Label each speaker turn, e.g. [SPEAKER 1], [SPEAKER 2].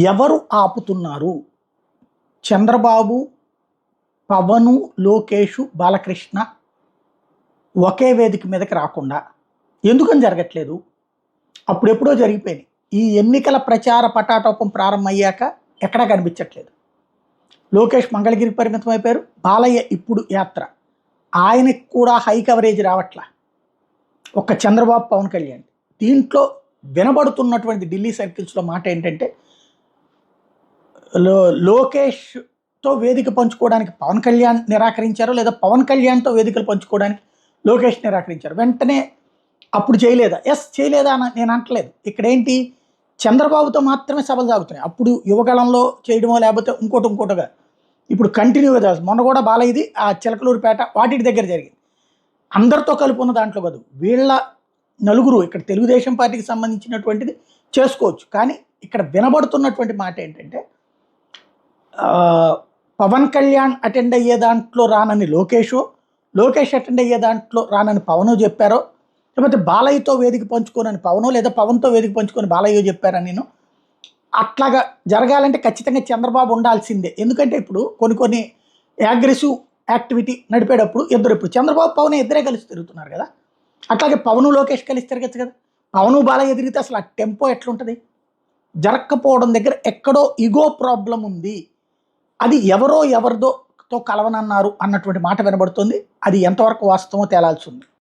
[SPEAKER 1] ఎవరు ఆపుతున్నారు? చంద్రబాబు, పవను, లోకేషు, బాలకృష్ణ ఒకే వేదిక మీదకి రాకుండా ఎందుకని జరగట్లేదు? అప్పుడెప్పుడో జరిగిపోయినాయి. ఈ ఎన్నికల ప్రచార పటాటోపం ప్రారంభమయ్యాక ఎక్కడా కనిపించట్లేదు. లోకేష్ మంగళగిరికి పరిమితం అయిపోయారు. బాలయ్య ఇప్పుడు యాత్ర. ఆయనకి కూడా హై కవరేజ్ రావట్లా. ఒక్క చంద్రబాబు, పవన్ కళ్యాణ్. దీంట్లో వినబడుతున్నటువంటి ఢిల్లీ సర్కిల్స్లో మాట ఏంటంటే, లోకేష్తో వేదిక పంచుకోవడానికి పవన్ కళ్యాణ్ నిరాకరించారు, లేదా పవన్ కళ్యాణ్తో వేదికలు పంచుకోవడానికి లోకేష్ నిరాకరించారు. వెంటనే అప్పుడు చేయలేదా? ఎస్, చేయలేదా అని నేను అంటలేదు. ఇక్కడేంటి, చంద్రబాబుతో మాత్రమే సభలు సాగుతున్నాయి. అప్పుడు యువగళంలో చేయడమో లేకపోతే ఇంకోటిగా ఇప్పుడు కంటిన్యూగా మొన్న కూడా బాలయ్యది ఆ చిలకలూరుపేట వాటి దగ్గర జరిగింది. అందరితో కలుపున్న దాంట్లో కాదు, వీళ్ళ నలుగురు ఇక్కడ తెలుగుదేశం పార్టీకి సంబంధించినటువంటిది చేసుకోవచ్చు. కానీ ఇక్కడ వినబడుతున్నటువంటి మాట ఏంటంటే, పవన్ కళ్యాణ్ అటెండ్ అయ్యే దాంట్లో రానని లోకేష్ అటెండ్ అయ్యే దాంట్లో రానని పవను చెప్పారో, లేకపోతే బాలయ్యతో వేదిక పంచుకోనని పవను, లేదా పవన్తో వేదిక పంచుకొని బాలయ్య చెప్పారని నేను. అట్లాగా జరగాలంటే ఖచ్చితంగా చంద్రబాబు ఉండాల్సిందే. ఎందుకంటే ఇప్పుడు కొన్ని అగ్రెసివ్ యాక్టివిటీ నడిపేటప్పుడు ఇప్పుడు చంద్రబాబు, పవన్ ఇద్దరే కలిసి తిరుగుతున్నారు కదా. అట్లాగే పవను, లోకేష్ కలిసి తిరగచ్చు కదా. పవను, బాలయ్య తిరిగితే అసలు ఆ టెంపో ఎట్లుంటుంది? జరగకపోవడం దగ్గర ఎక్కడో ఇగో ప్రాబ్లం ఉంది. అది ఎవరితో కలవనన్నారు అన్నటువంటి మాట వినబడుతుంది. అది ఎంతవరకు వాస్తవమో తేలాల్సి ఉంది.